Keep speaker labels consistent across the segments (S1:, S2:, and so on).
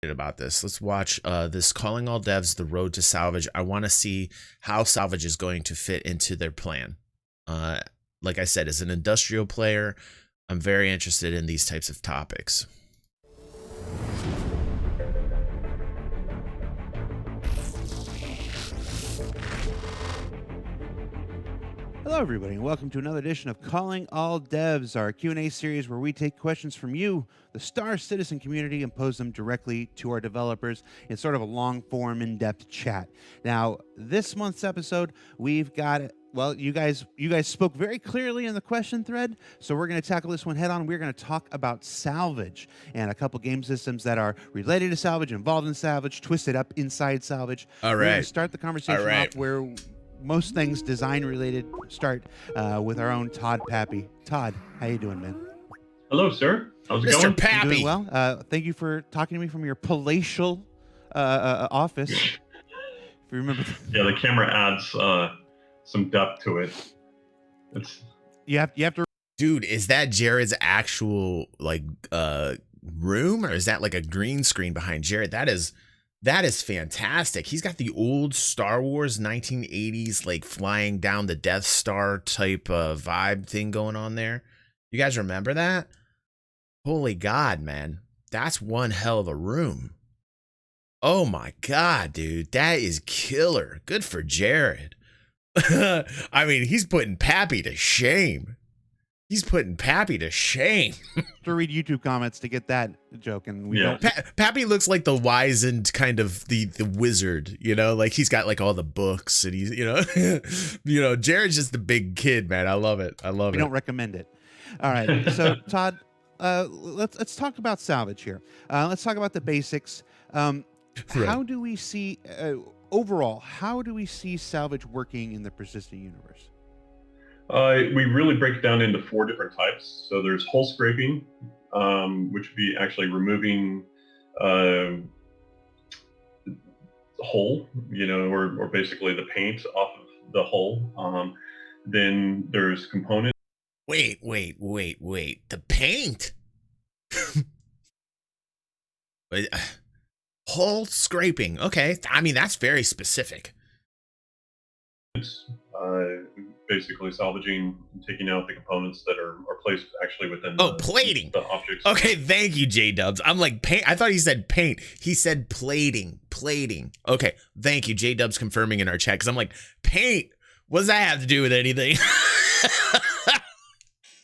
S1: About this. Let's watch this Calling All Devs, The Road to Salvage. I want to see how Salvage is going to fit into their plan. Like I said, as an industrial player, I'm very interested in these types of topics.
S2: Hello, everybody, and welcome to another edition of Calling All Devs, our Q&A series where we take questions from you, the Star Citizen community, and pose them directly to our developers in sort of a long-form, in-depth chat. Now, this month's episode, we've got, well, you guys spoke very clearly in the question thread, so we're going to tackle this one head-on. We're going to talk about Salvage and a couple game systems that are related to Salvage, involved in Salvage, twisted up inside Salvage.
S1: All
S2: We're going
S1: right.
S2: to start the conversation off where most things design related start with our own Todd Pappy. Todd, how you doing, man?
S3: Hello, sir. How's it
S1: Mr.
S3: going?
S1: Pappy.
S2: Doing well. Thank you for talking to me from your palatial office. If you remember.
S3: Yeah, the camera adds some depth to it.
S2: You have to.
S1: Dude, is that Jared's actual room, or is that like a green screen behind Jared? That is fantastic. He's got the old Star Wars 1980s, like flying down the Death Star type vibe thing going on there. You guys remember that? Holy God, man. That's one hell of a room. Oh my God, dude. That is killer. Good for Jared. I mean, he's putting Pappy to shame. He's putting Pappy to shame.
S2: To read YouTube comments to get that joke, and we don't.
S1: Pappy looks like the wizened kind of the wizard, you know, like he's got like all the books, and he's, Jared's just the big kid, man. I love it.
S2: We don't recommend it. All right, so Todd, let's talk about Salvage here. Let's talk about the basics. How do we see overall? How do we see Salvage working in the persistent universe?
S3: We really break it down into 4 different types. So there's hull scraping, which would be actually removing the hull, or basically the paint off of the hull. Then there's components.
S1: Wait. The paint? Hull scraping. Okay. I mean, that's very specific.
S3: Basically salvaging and taking out the components that are placed actually within
S1: plating.
S3: The objects.
S1: Okay, thank you, J-Dubs. I'm like, paint. I thought he said paint. He said plating. Okay, thank you, J-Dubs, confirming in our chat, because I'm like, paint? What does that have to do with anything?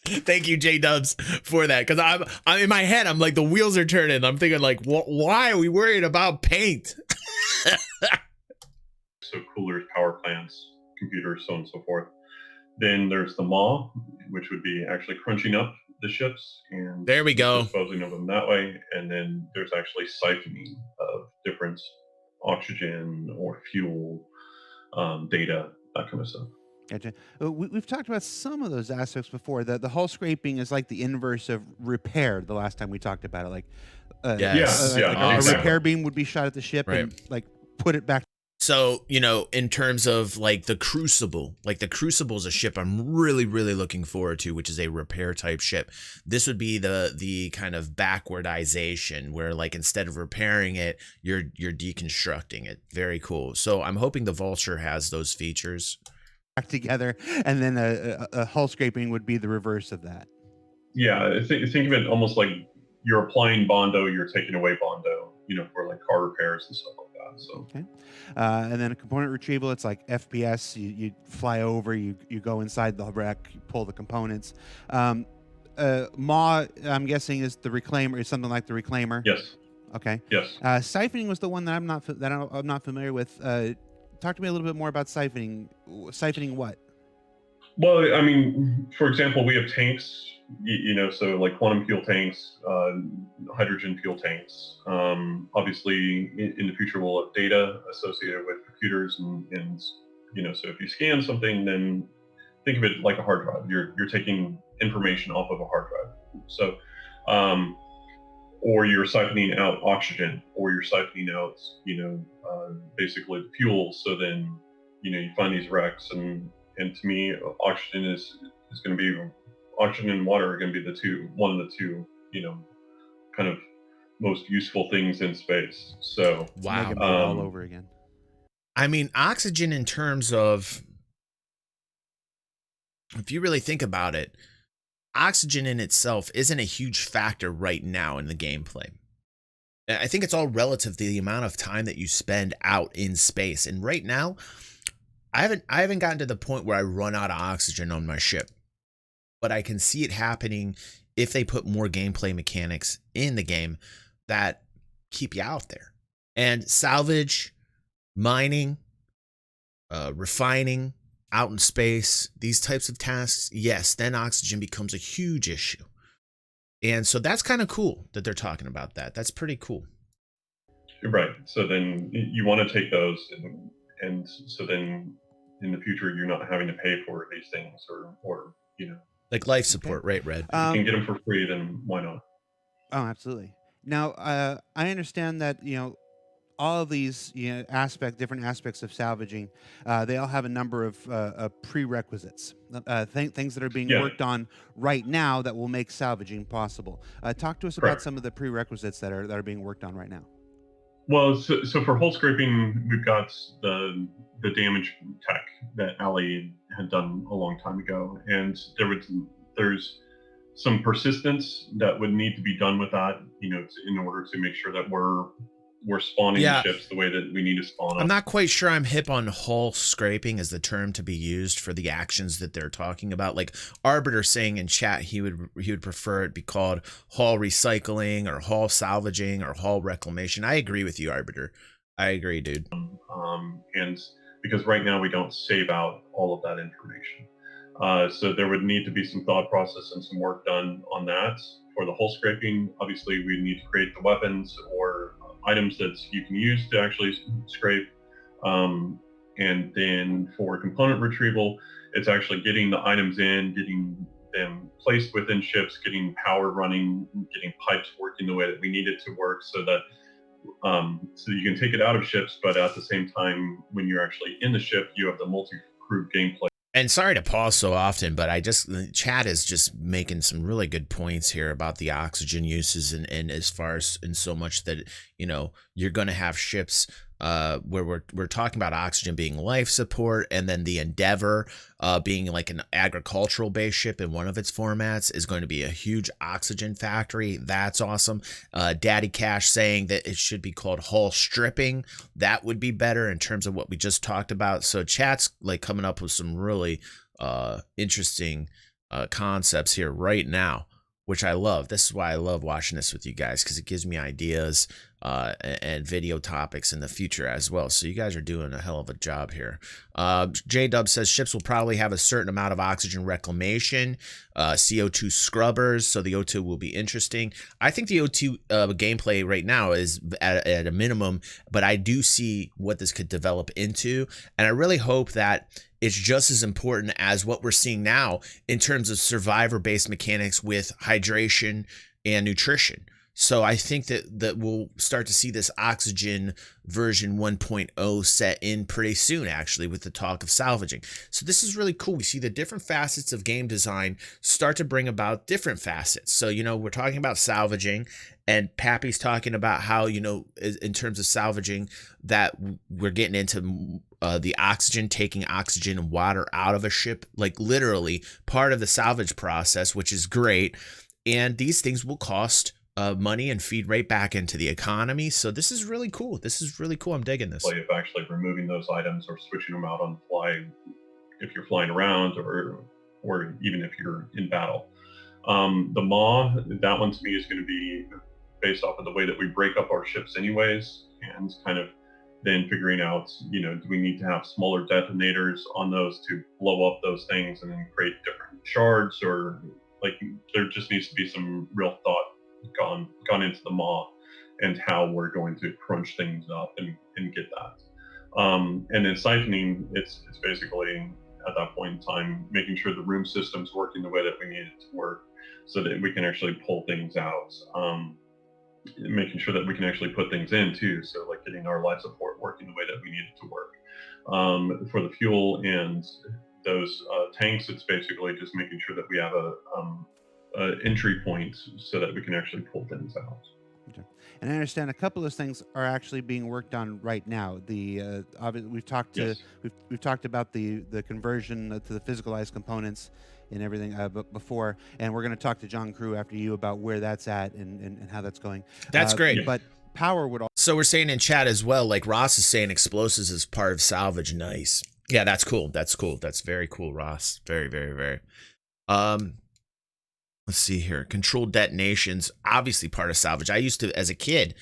S1: Thank you, J-Dubs, for that, because I'm in my head, I'm like, the wheels are turning. I'm thinking like, why are we worried about paint?
S3: So coolers, power plants, computers, so on and so forth. Then there's the maw, which would be actually crunching up the ships and
S1: there we go,
S3: disposing of them that way. And then there's actually siphoning of different oxygen or fuel, data, that kind of stuff.
S2: Gotcha. We've talked about some of those aspects before. The hull scraping is like the inverse of repair. The last time we talked about it, like a repair beam would be shot at the ship and like put it back.
S1: So, in terms of like the Crucible, is a ship I'm really, really looking forward to, which is a repair type ship. This would be the kind of backwardization where, like, instead of repairing it, you're deconstructing it. Very cool. So I'm hoping the Vulture has those features.
S2: Back together, and then a hull scraping would be the reverse of that.
S3: Yeah, think of it almost like you're applying Bondo, you're taking away Bondo, for like car repairs and stuff like that. So
S2: okay, and then a component retrieval, it's like FPS. You fly over, you go inside the wreck, you pull the components. Maw, I'm guessing, is the reclaimer, is something like the reclaimer.
S3: Yes.
S2: Okay.
S3: Yes.
S2: Siphoning was the one that I'm not familiar with. Talk to me a little bit more about siphoning. Siphoning what?
S3: Well, I mean, for example, we have tanks, so like quantum fuel tanks, hydrogen fuel tanks. Obviously, in the future, we'll have data associated with computers, and so if you scan something, then think of it like a hard drive. You're taking information off of a hard drive. So, or you're siphoning out oxygen, or you're siphoning out, basically the fuel. So then, you find these wrecks, and to me, oxygen is going to be, oxygen and water are going to be one of the two, kind of most useful things in space. So,
S2: Mega
S1: Wow.
S2: Man all over again.
S1: I mean, oxygen in terms of, if you really think about it, oxygen in itself isn't a huge factor right now in the gameplay. I think it's all relative to the amount of time that you spend out in space. And right now, I haven't gotten to the point where I run out of oxygen on my ship. But I can see it happening if they put more gameplay mechanics in the game that keep you out there. And salvage, mining, refining, out in space, these types of tasks, yes, then oxygen becomes a huge issue. And so that's kind of cool that they're talking about that. That's pretty cool.
S3: right. So then you want to take those, and so then in the future you're not having to pay for these things, or
S1: Like life support, right, Red?
S3: if you can get them for free, then why not?
S2: Oh, absolutely. Now, I understand that all of these different aspects of salvaging, they all have a number of prerequisites, things that are being
S3: Yeah,
S2: worked on right now that will make salvaging possible. Talk to us about
S3: correct.
S2: some of the prerequisites that are being worked on right now.
S3: Well, so for hull scraping, we've got the damage tech that Ali had done a long time ago, and there's some persistence that would need to be done with that, in order to make sure that we're spawning the
S1: Yeah,
S3: ships the way that we need to spawn
S1: I'm
S3: them.
S1: not quite sure I'm hip on hull scraping as the term to be used for the actions that they're talking about. Like Arbiter saying in chat, he would prefer it be called hull recycling or hull salvaging or hull reclamation. I agree with you, Arbiter. I agree, dude.
S3: And because right now we don't save out all of that information. So there would need to be some thought process and some work done on that. For the hull scraping, obviously we need to create the weapons or items that you can use to actually scrape. And then for component retrieval, it's actually getting the items in, getting them placed within ships, getting power running, getting pipes working the way that we need it to work, so that so you can take it out of ships, but at the same time, when you're actually in the ship, you have the multi-crew gameplay.
S1: And sorry to pause so often, but the chat is just making some really good points here about the oxygen uses, and as far as in so much that you're going to have ships where we're talking about oxygen being life support, and then the Endeavor being like an agricultural based ship in one of its formats is going to be a huge oxygen factory. That's awesome. Daddy Cash saying that it should be called hull stripping. That would be better in terms of what we just talked about. So chat's like coming up with some really interesting concepts here right now, which I love. This is why I love watching this with you guys, because it gives me ideas and video topics in the future as well. So you guys are doing a hell of a job here. J-Dub says ships will probably have a certain amount of oxygen reclamation, CO2 scrubbers, so the O2 will be interesting. I think the O2 gameplay right now is at a minimum, but I do see what this could develop into, and I really hope that it's just as important as what we're seeing now in terms of survivor-based mechanics with hydration and nutrition. So I think that we'll start to see this oxygen version 1.0 set in pretty soon, actually, with the talk of salvaging. So this is really cool. We see the different facets of game design start to bring about different facets. So, we're talking about salvaging, and Pappy's talking about how, in terms of salvaging, that we're getting into the oxygen, taking oxygen and water out of a ship, like literally part of the salvage process, which is great. And these things will cost money and feed right back into the economy. So this is really cool. I'm digging this.
S3: Of actually removing those items or switching them out on the fly if you're flying around, or even if you're in battle. The Maw, that one to me is going to be based off of the way that we break up our ships anyways, and kind of then figuring out, do we need to have smaller detonators on those to blow up those things and then create different shards, or like there just needs to be some real thought gone into the Maw and how we're going to crunch things up and get that. And then siphoning, it's basically at that point in time making sure the room system's working the way that we need it to work, so that we can actually pull things out. Making sure that we can actually put things in too, so like getting our life support working the way that we need it to work. For the fuel and those tanks, it's basically just making sure that we have a entry point so that we can actually pull things out.
S2: Okay. And I understand a couple of those things are actually being worked on right now. We've talked to
S3: Yes.
S2: we've talked about the conversion to the physicalized components and everything before, and we're going to talk to John Crew after you about where that's at and how that's going.
S1: That's great.
S3: Yeah.
S2: But power would
S1: So we're saying in chat as well, like Ross is saying explosives is part of salvage. Nice. Yeah, that's cool. That's cool. That's very cool, Ross. Very, very, very. Let's see here. Controlled detonations, obviously part of salvage. I used to, as a kid,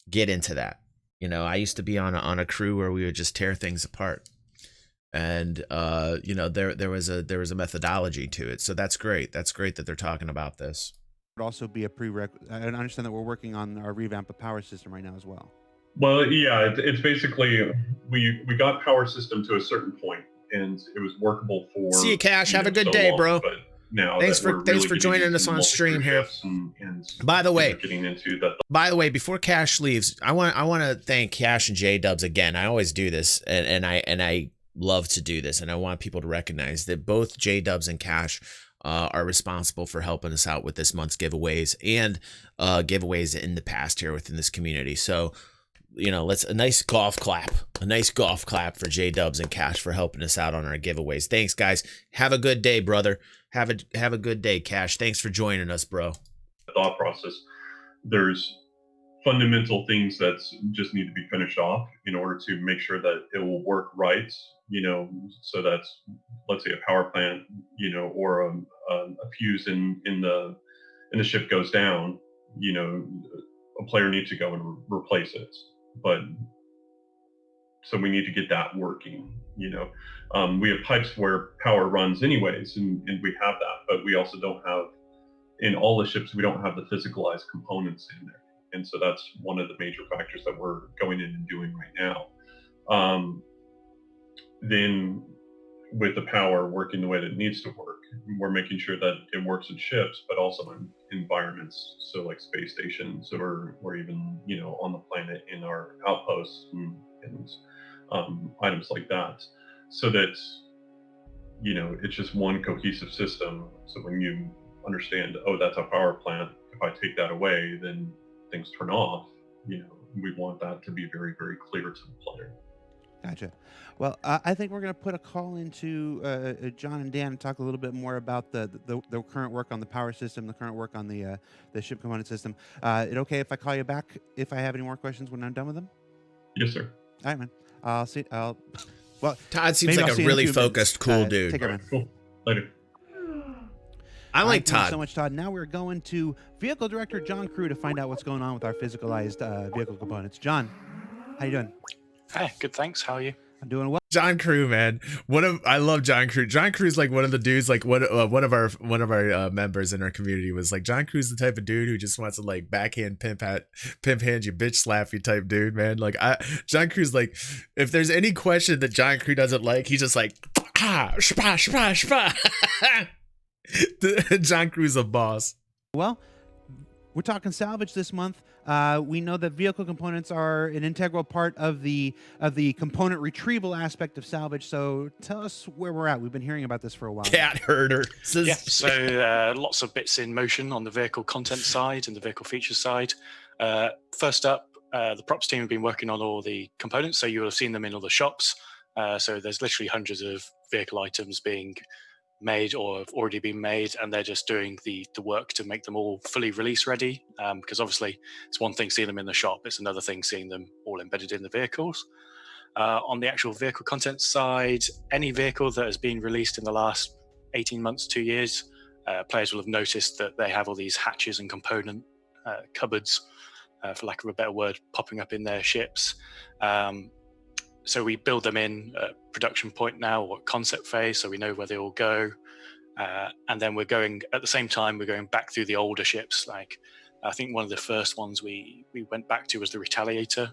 S1: get into that. You know, I used to be on a crew where we would just tear things apart. And you know, there was a methodology to it. So that's great. That's great that they're talking about this.
S2: would also be a prerequisite. I understand that we're working on our revamp of power system right now as well.
S3: Well, yeah, it's basically we got power system to a certain point, and it was workable for.
S1: See you, Cash. Have a good
S3: so
S1: day,
S3: long,
S1: bro.
S3: But now
S1: Thanks
S3: that
S1: for
S3: we're really getting
S1: joining
S3: into
S1: us on
S3: multi-crew
S1: stream here.
S3: shifts and
S1: By the way,
S3: getting into that.
S1: By the way, before Cash leaves, I want to thank Cash and J Dubs again. I always do this, and I love to do this, and I want people to recognize that both J Dubs and Cash are responsible for helping us out with this month's giveaways and giveaways in the past here within this community. So, you know, a nice golf clap for J Dubs and Cash for helping us out on our giveaways. Thanks, guys. Have a good day, brother. Have a good day, Cash. Thanks for joining us, bro.
S3: Thought process. There's fundamental things that just need to be finished off in order to make sure that it will work right. You know, so that's, let's say, a power plant, you know, or a fuse in the ship goes down. You know, a player needs to go and replace it. But so we need to get that working. You know, we have pipes where power runs anyways, and we have that, but we also don't have, in all the ships, we don't have the physicalized components in there. And so that's one of the major factors that we're going in and doing right now. Then with the power working the way that it needs to work, we're making sure that it works in ships, but also in environments. So like space stations or even, you know, on the planet in our outposts and items like that. So that, you know, it's just one cohesive system. So when you understand, oh, that's a power plant, if I take that away, then things turn off. You know, we want that to be very, very clear to the player.
S2: Gotcha. Well, I think we're going to put a call into John and Dan and talk a little bit more about the current work on the power system, the current work on the ship component system. It okay if I call you back if I have any more questions when I'm done with them?
S3: Yes, sir.
S2: All right, man. I'll see. Well,
S1: Todd seems like a really focused, cool dude.
S2: Take care, man.
S3: Cool. Later.
S1: I like
S2: Thank you
S1: Todd.
S2: so much, Todd. Now we're going to Vehicle Director John Crew to find out what's going on with our physicalized vehicle components. John, how you doing?
S4: Hey, good, thanks. How are you?
S2: I'm doing well.
S1: John Crew, man. I love John Crew. John Crew's like one of the dudes, like one of our members in our community was like, John Crew's the type of dude who just wants to like backhand pimp hand you, bitch slap you type dude, man. Like John Crew's like, if there's any question that John Crew doesn't like, he's just like, shpa, shpa, shpa. John Crew's a boss.
S2: Well, we're talking salvage this month. We know that vehicle components are an integral part of the component retrieval aspect of salvage. So tell us where we're at. We've been hearing about this for a while.
S1: Cat herder.
S4: Yeah, so lots of bits in motion on the vehicle content side and the vehicle features side. First up, the props team have been working on all the components, so you will have seen them in all the shops. So there's literally hundreds of vehicle items being made or have already been made, and they're just doing the work to make them all fully release ready, because obviously it's one thing seeing them in the shop, it's another thing seeing them all embedded in the vehicles. On the actual vehicle content side, any vehicle that has been released in the last 18 months, 2 years, players will have noticed that they have all these hatches and component cupboards, for lack of a better word, popping up in their ships. So we build them in at production point now, or concept phase, so we know where they all go. And then we're going, at the same time, we're going back through the older ships. Like, I think one of the first ones we went back to was the Retaliator,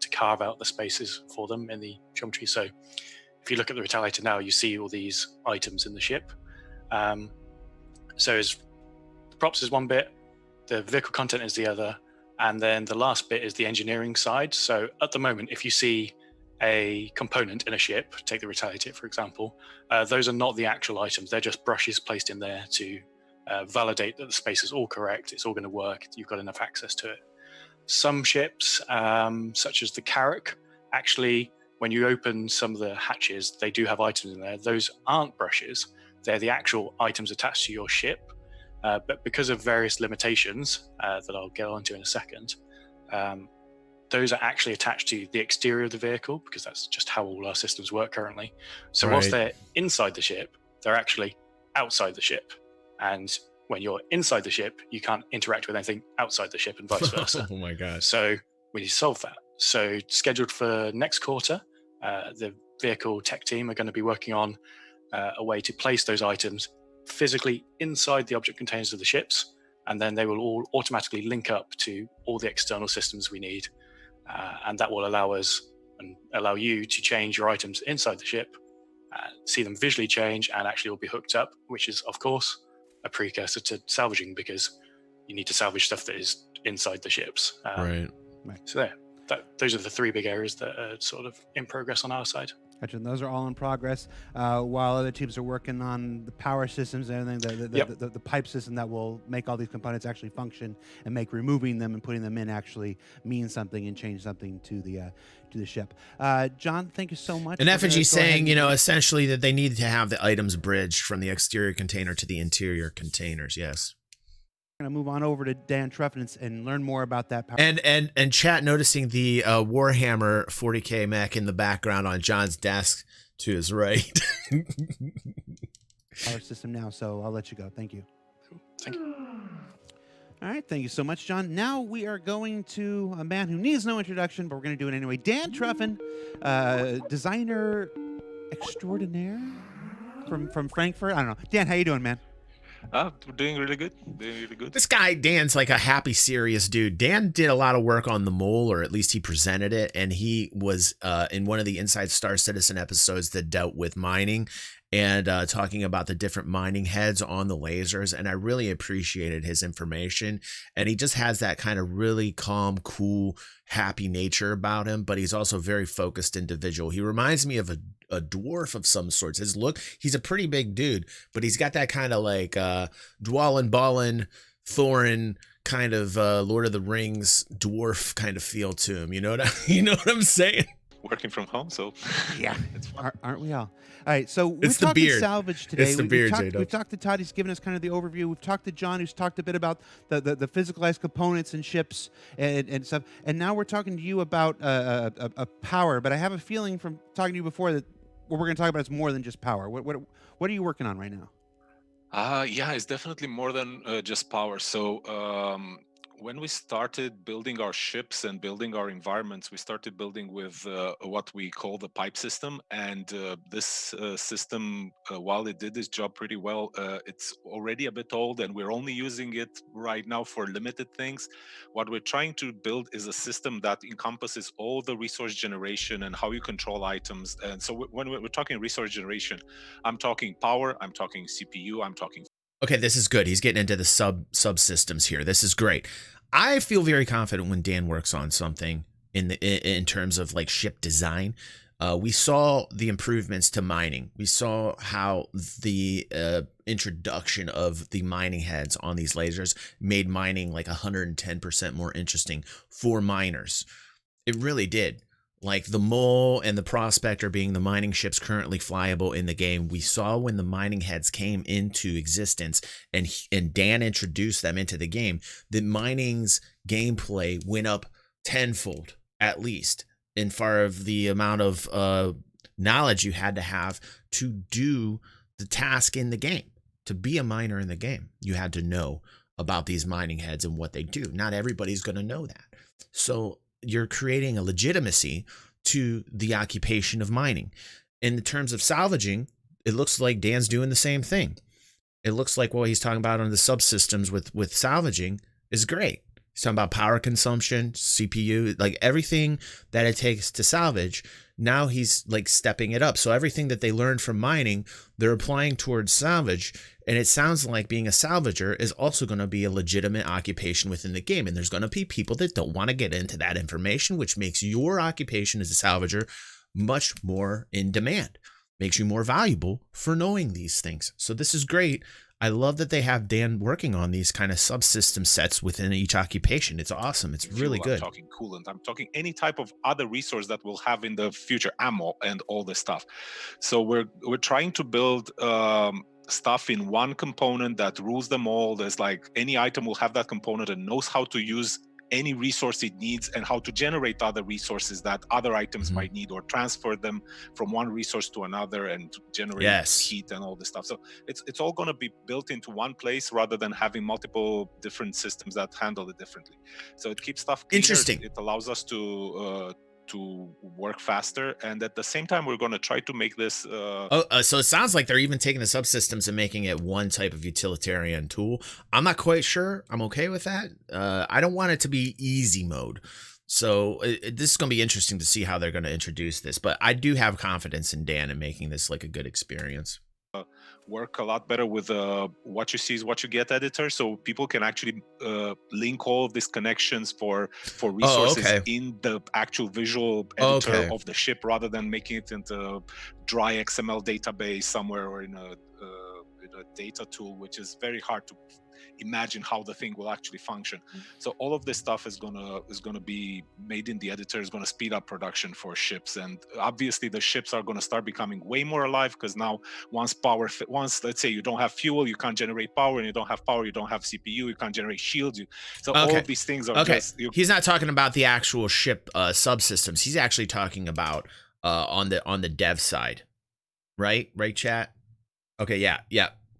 S4: to carve out the spaces for them in the geometry. So if you look at the Retaliator now, you see all these items in the ship. So the props is one bit, the vehicle content is the other, and then the last bit is the engineering side. So at the moment, if you see a component in a ship, take the Retaliator for example, those are not the actual items, they're just brushes placed in there to validate that the space is all correct, it's all going to work, you've got enough access to it. Some ships, such as the Carrack, actually, when you open some of the hatches, they do have items in there. Those aren't brushes, they're the actual items attached to your ship. But because of various limitations that I'll get onto in a second, those are actually attached to the exterior of the vehicle, because that's just how all our systems work currently. So whilst they're inside the ship, they're actually outside the ship. And when you're inside the ship, you can't interact with anything outside the ship and vice versa.
S1: Oh my gosh.
S4: So we need to solve that. So scheduled for next quarter, the vehicle tech team are going to be working on a way to place those items physically inside the object containers of the ships, and then they will all automatically link up to all the external systems we need. And that will allow us and allow you to change your items inside the ship, see them visually change, and actually all be hooked up, which is, of course, a precursor to salvaging, because you need to salvage stuff that is inside the ships.
S1: Right.
S4: So those are the three big areas that are sort of in progress on our side.
S2: Gotcha. And those are all in progress, while other teams are working on the power systems and everything, the pipe system that will make all these components actually function and make removing them and putting them in actually mean something and change something to the ship. John, thank you so much.
S1: And Effigy's saying, essentially that they need to have the items bridged from the exterior container to the interior containers. Yes.
S2: We're going to move on over to Dan Truffin and learn more about that power.
S1: And chat noticing the Warhammer 40K mech in the background on John's desk to his right.
S2: Power system now, so I'll let you go. Thank you.
S4: Cool. Thank you.
S2: All right, thank you so much, John. Now we are going to a man who needs no introduction, but we're going to do it anyway. Dan Truffin, designer extraordinaire from Frankfurt. I don't know. Dan, how you doing, man?
S5: We're doing really good.
S1: This guy, Dan's like a happy, serious dude. Dan did a lot of work on the mole, or at least he presented it. And he was in one of the Inside Star Citizen episodes that dealt with mining and talking about the different mining heads on the lasers. And I really appreciated his information. And he just has that kind of really calm, cool, happy nature about him. But he's also a very focused individual. He reminds me of a dwarf of some sorts. His look, he's a pretty big dude, but he's got that kind of like Dwalin Ballin, Thorin kind of Lord of the Rings dwarf kind of feel to him. You know what I'm saying?
S5: Working from home, so
S2: yeah,
S5: it's fun.
S2: Aren't we all? All right, so we've
S1: It's the
S2: talked
S1: beard.
S2: Salvage today.
S1: It's the beard,
S2: We've talked to Todd. He's given us kind of the overview. We've talked to John, who's talked a bit about the physicalized components and ships and stuff. And now we're talking to you about a power. But I have a feeling from talking to you before that what we're going to talk about is more than just power. What are you working on right now?
S5: Yeah, it's definitely more than just power. So when we started building our ships and building our environments, we started building with what we call the pipe system. And this system, while it did its job pretty well, it's already a bit old and we're only using it right now for limited things. What we're trying to build is a system that encompasses all the resource generation and how you control items. And so when we're talking resource generation, I'm talking power, I'm talking CPU, I'm talking.
S1: Okay, this is good. He's getting into the subsystems here. This is great. I feel very confident when Dan works on something in terms of like ship design. We saw the improvements to mining. We saw how the introduction of the mining heads on these lasers made mining like 110% more interesting for miners. It really did. Like the Mole and the Prospector being the mining ships currently flyable in the game, we saw when the mining heads came into existence and Dan introduced them into the game, that mining's gameplay went up tenfold at least in far of the amount of knowledge you had to have to do the task in the game. To be a miner in the game, you had to know about these mining heads and what they do. Not everybody's going to know that. So you're creating a legitimacy to the occupation of mining. In terms of salvaging, it looks like Dan's doing the same thing. It looks like what he's talking about on the subsystems with salvaging is great. He's talking about power consumption, CPU, like everything that it takes to salvage. Now he's like stepping it up. So everything that they learned from mining, they're applying towards salvage. And it sounds like being a salvager is also going to be a legitimate occupation within the game. And there's going to be people that don't want to get into that information, which makes your occupation as a salvager much more in demand, makes you more valuable for knowing these things. So this is great. I love that they have Dan working on these kind of subsystem sets within each occupation. It's awesome. It's really
S5: Fuel,
S1: good.
S5: I'm talking coolant. I'm talking any type of other resource that we'll have in the future, ammo and all this stuff. So we're trying to build stuff in one component that rules them all. There's like any item will have that component and knows how to use any resource it needs and how to generate other resources that other items might need, or transfer them from one resource to another and generate heat and all this stuff. So it's all going to be built into one place rather than having multiple different systems that handle it differently. So it keeps stuff cleaner.
S1: Interesting.
S5: It allows us to work faster, and at the same time we're going to try to make this
S1: so it sounds like they're even taking the subsystems and making it one type of utilitarian tool. I'm not quite sure I'm okay with that. I don't want it to be easy mode, so this is going to be interesting to see how they're going to introduce this, but I do have confidence in Dan in making this like a good experience.
S5: Work a lot better with what you see is what you get editor, so people can actually link all of these connections for resources in the actual visual editor of the ship, rather than making it into dry XML database somewhere, or in a data tool, which is very hard to imagine how the thing will actually function. So all of this stuff is gonna be made in the editor, is gonna speed up production for ships, and obviously the ships are gonna start becoming way more alive, because now once let's say you don't have fuel, you can't generate power, and you don't have power, you don't have CPU, you can't generate shields. All of these things are
S1: He's not talking about the actual ship subsystems. He's actually talking about on the dev side, right, chat? Okay, yeah.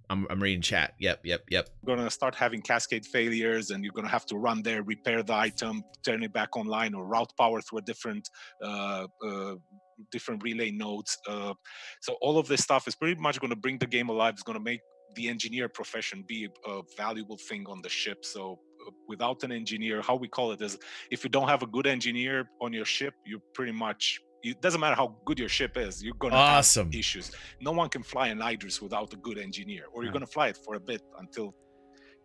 S1: I'm reading chat. Yep.
S5: You're gonna start having cascade failures, and you're gonna have to run there, repair the item, turn it back online, or route power through a different relay nodes. So all of this stuff is pretty much going to bring the game alive. It's going to make the engineer profession be a valuable thing on the ship. So without an engineer, how we call it is, if you don't have a good engineer on your ship, you pretty much, it doesn't matter how good your ship is, you're going to have issues. No one can fly an Idris without a good engineer, or you're going to fly it for a bit until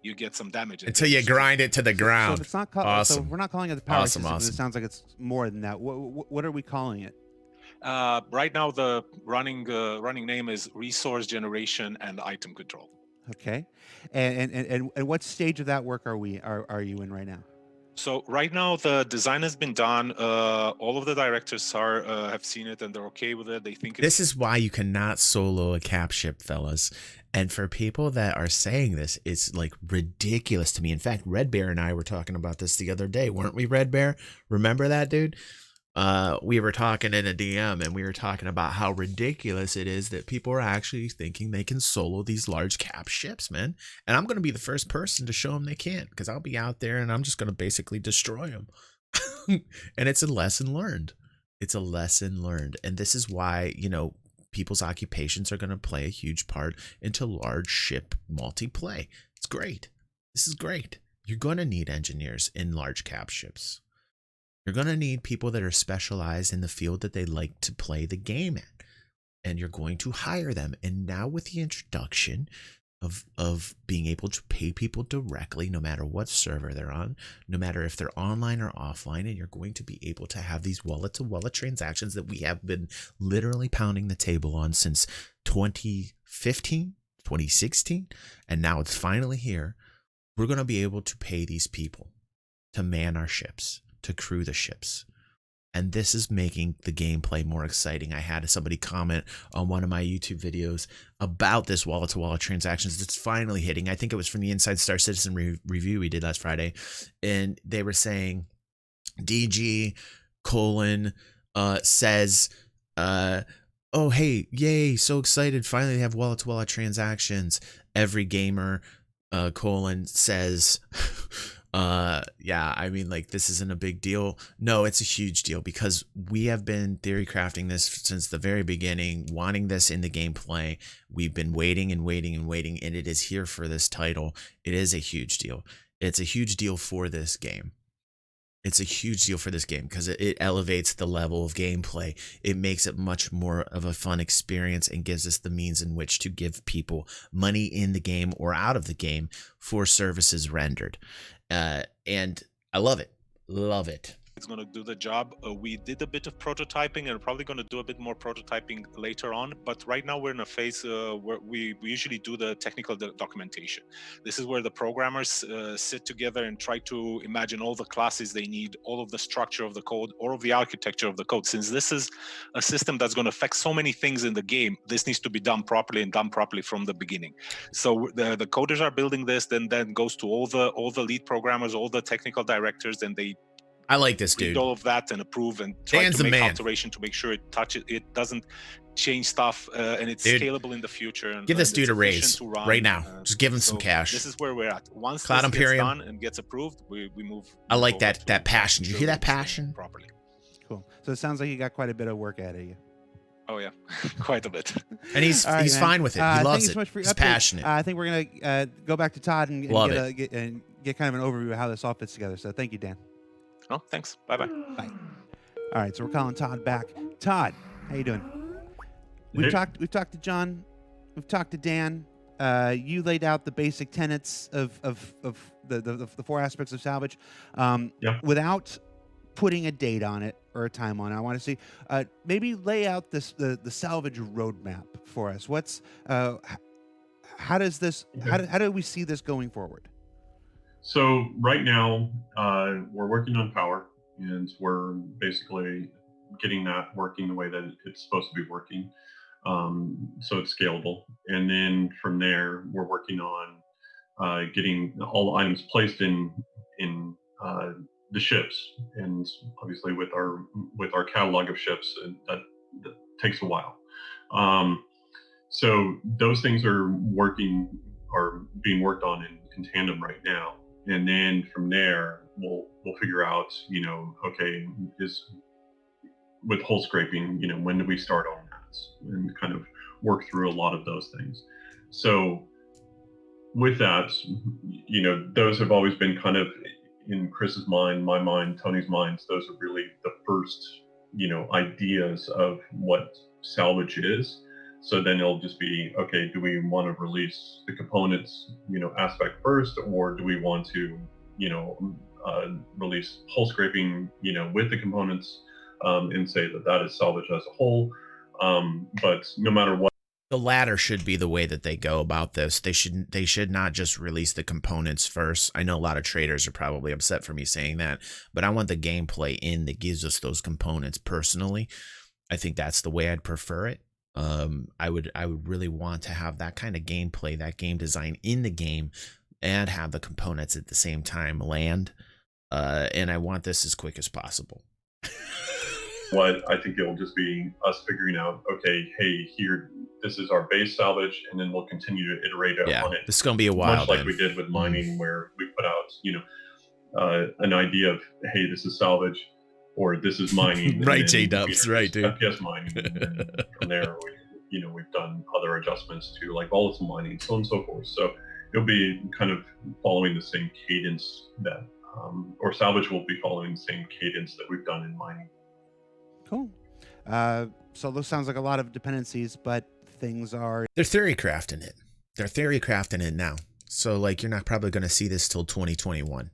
S5: you get some damage.
S1: Until you grind it to the ground.
S2: So, if it's not so we're not calling it the power system. It sounds like it's more than that. What are we calling it?
S5: Right now, the running name is resource generation and item control.
S2: Okay, and what stage of that work are you in right now?
S5: So right now the design has been done. All of the directors have seen it and they're okay with it. They think
S1: this is why you cannot solo a cap ship, fellas. And for people that are saying this, it's like ridiculous to me. In fact, Red Bear and I were talking about this the other day, weren't we, Red Bear? Remember that, dude? We were talking in a DM, and we were talking about how ridiculous it is that people are actually thinking they can solo these large cap ships, man. And I'm going to be the first person to show them they can't, because I'll be out there and I'm just going to basically destroy them. And it's a lesson learned. It's a lesson learned. And this is why, people's occupations are going to play a huge part into large ship multiplay. It's great. This is great. You're going to need engineers in large cap ships. You're going to need people that are specialized in the field that they like to play the game at. And you're going to hire them. And now with the introduction of being able to pay people directly, no matter what server they're on, no matter if they're online or offline, and you're going to be able to have these wallet-to-wallet transactions that we have been literally pounding the table on since 2015, 2016, and now it's finally here. We're going to be able to pay these people to man our ships, to crew the ships. And this is making the gameplay more exciting. I had somebody comment on one of my YouTube videos about this wallet-to-wallet transactions. It's finally hitting. I think it was from the Inside Star Citizen review we did last Friday. And they were saying, DG : says, oh, hey, yay, so excited. Finally, they have wallet-to-wallet transactions. Every gamer, : says... yeah, I mean, like, this isn't a big deal. No, it's a huge deal, because we have been theory crafting this since the very beginning, wanting this in the gameplay. We've been waiting and waiting and waiting, and it is here for this title. It is a huge deal. It's a huge deal for this game. It's a huge deal for this game because it elevates the level of gameplay. It makes it much more of a fun experience and gives us the means in which to give people money in the game or out of the game for services rendered. And I love it. Love it.
S5: it's going to do the job. We did a bit of prototyping and probably going to do a bit more prototyping later on. But right now we're in a phase where we usually do the technical documentation. This is where the programmers sit together and try to imagine all the classes they need, all of the structure of the code, all of the architecture of the code. Since this is a system that's going to affect so many things in the game, this needs to be done properly and done properly from the beginning. So the coders are building this, then goes to all the lead programmers, all the technical directors, and they
S1: I like this
S5: read
S1: dude.
S5: all of that and approve and try
S1: Dan's
S5: to
S1: the
S5: make
S1: man.
S5: alteration to make sure it doesn't change stuff and it's
S1: Dude,
S5: scalable in the future. And,
S1: give this
S5: and
S1: dude
S5: it's
S1: a
S5: efficient
S1: raise
S5: to run.
S1: right now. Just give him
S5: So
S1: some cash.
S5: This is where we're at. Once
S1: Cloud
S5: this
S1: Imperium.
S5: gets done and gets approved, we move.
S1: I like
S5: over
S1: that
S5: to
S1: passion. You hear that
S5: building this thing
S1: passion?
S5: properly?
S2: Cool. So it sounds like you got quite a bit of work out of you.
S5: Oh yeah, quite a bit.
S1: And he's
S2: All right, man.
S1: fine with it. He
S2: Thank
S1: loves
S2: you
S1: it.
S2: so much for your
S1: He's
S2: update.
S1: passionate.
S2: I think we're gonna go back to Todd and
S1: Love
S2: get kind of an overview of how this all fits together. So thank you, Dan.
S5: Oh, thanks. Bye.
S2: Bye. All right, so we're calling Todd back. Todd, how you doing? We've
S3: Hey.
S2: talked to John. We've talked to Dan. You laid out the basic tenets of the four aspects of salvage.
S3: Yeah.
S2: Without putting a date on it or a time on it, I want to see maybe lay out the salvage roadmap for us. What's how does this how do we see this going forward?
S3: So right now, we're working on power, and we're basically getting that working the way that it's supposed to be working, so it's scalable. And then from there, we're working on getting all the items placed in the ships, and obviously with our catalog of ships, that takes a while. So those things are being worked on in tandem right now. And then from there, we'll figure out, okay, with hull scraping, when do we start on that, and kind of work through a lot of those things. So with that, those have always been kind of in Chris's mind, my mind, Tony's minds. Those are really the first, ideas of what salvage is. So then it'll just be, okay, do we want to release the components, aspect first, or do we want to, release hull scraping, with the components, and say that is salvage as a whole. But no matter what.
S1: The latter should be the way that they go about this. They should not just release the components first. I know a lot of traders are probably upset for me saying that, but I want the gameplay in that gives us those components personally. I think that's the way I'd prefer it. I would really want to have that kind of gameplay, that game design in the game, and have the components at the same time land. And I want this as quick as possible.
S3: What I think it'll just be us figuring out, okay, hey, here, this is our base salvage, and then we'll continue to iterate on it.
S1: This is gonna be a while.
S3: Much like we did with mining, where we put out, an idea of, hey, this is salvage, or this is mining.
S1: Right, J-Dubs, right, dude.
S3: FPS mining. And from there, we've done other adjustments to like volatile mining, so on and so forth. So it'll be kind of following the same cadence that, or salvage will be following the same cadence that we've done in mining.
S2: Cool. So this sounds like a lot of dependencies, but things are.
S1: They're theory crafting it. They're theory crafting it now. So like, you're not probably going to see this till 2021.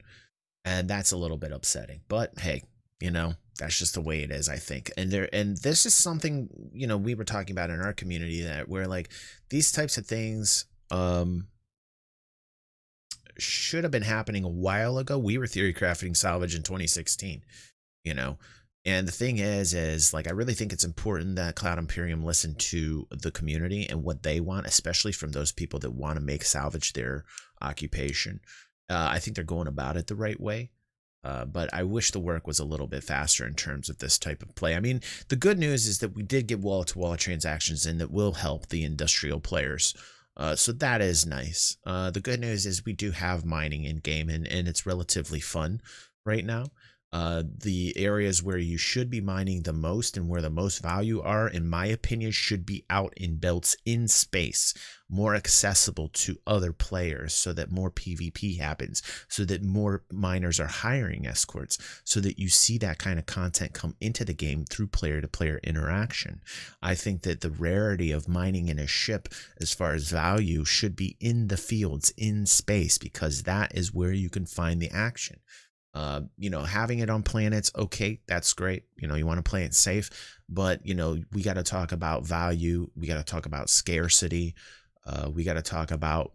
S1: And that's a little bit upsetting, but hey, that's just the way it is, I think. And this is something, we were talking about in our community, that where like these types of things, should have been happening a while ago. We were theory crafting salvage in 2016, and the thing is like, I really think it's important that Cloud Imperium listen to the community and what they want, especially from those people that want to make salvage their occupation. I think they're going about it the right way. But I wish the work was a little bit faster in terms of this type of play. I mean, the good news is that we did get wall-to-wall transactions in that will help the industrial players. So that is nice. The good news is we do have mining in game, and it's relatively fun right now. The areas where you should be mining the most and where the most value are, in my opinion, should be out in belts in space, more accessible to other players, so that more PvP happens, so that more miners are hiring escorts, so that you see that kind of content come into the game through player-to-player interaction. I think that the rarity of mining in a ship as far as value should be in the fields, in space, because that is where you can find the action. Having it on planets, okay, that's great. You want to play it safe, but we got to talk about value. We got to talk about scarcity. We got to talk about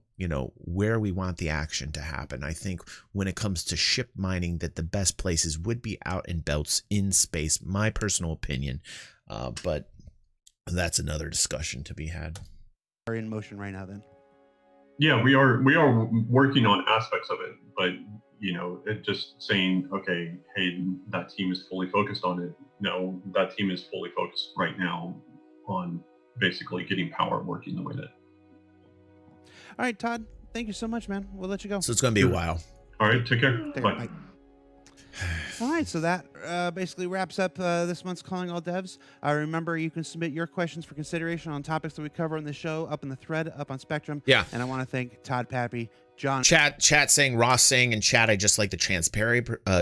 S1: where we want the action to happen. I think when it comes to ship mining, that the best places would be out in belts in space, my personal opinion. But that's another discussion to be had.
S2: Are in motion right now then?
S3: Yeah, we are working on aspects of it, but it just saying, okay, hey, that team is fully focused on it. No, that team is fully focused right now on basically getting power working the way that.
S2: All right, Todd, thank you so much, man. We'll let you go.
S1: So it's going to be a while.
S3: All right, take care.
S2: Take care.
S3: Bye.
S2: Bye. All right, so that basically wraps up this month's Calling All Devs. Remember, you can submit your questions for consideration on topics that we cover on the show up in the thread, up on Spectrum.
S1: Yeah.
S2: And I want to thank Todd Pappy, John.
S1: Chat saying, Ross saying in chat, I just like the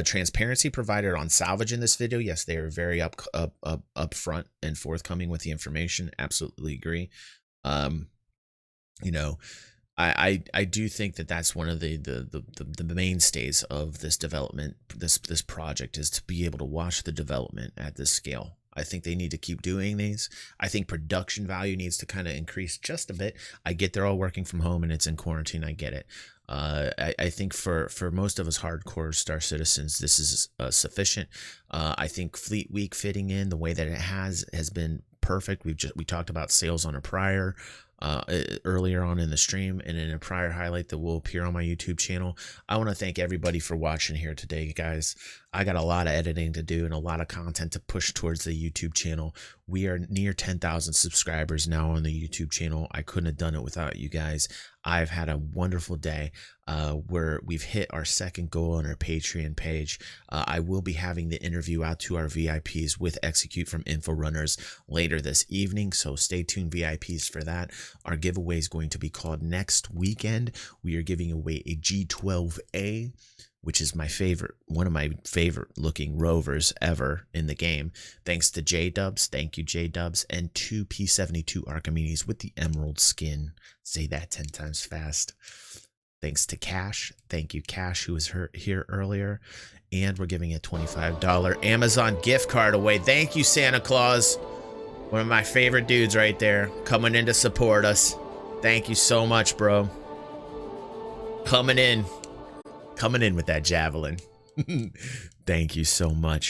S1: transparency provided on Salvage in this video. Yes, they are very upfront and forthcoming with the information. Absolutely agree. I do think that that's one of the mainstays of this development, this project, is to be able to watch the development at this scale. I think they need to keep doing these. I think production value needs to kind of increase just a bit. I get they're all working from home and it's in quarantine. I get it. I think for most of us hardcore Star Citizens, this is sufficient. I think Fleet Week fitting in the way that it has been perfect. We talked about sales on a prior earlier on in the stream and in a prior highlight that will appear on my YouTube channel. I want to thank everybody for watching here today, guys. I got a lot of editing to do and a lot of content to push towards the YouTube channel. We are near 10,000 subscribers now on the YouTube channel. I couldn't have done it without you guys. I've had a wonderful day where we've hit our second goal on our Patreon page. I will be having the interview out to our VIPs with Execute from InfoRunners later this evening, so stay tuned, VIPs, for that. Our giveaway is going to be called next weekend. We are giving away a G12A, which is one of my favorite looking rovers ever in the game. Thanks to J-Dubs, thank you J-Dubs, and 2 P72 Archimedes with the emerald skin. Say that 10 times fast. Thanks to Cash, thank you Cash, who was here earlier. And we're giving a $25 Amazon gift card away. Thank you, Santa Claus. One of my favorite dudes right there, coming in to support us. Thank you so much, bro. Coming in with that javelin. Thank you so much.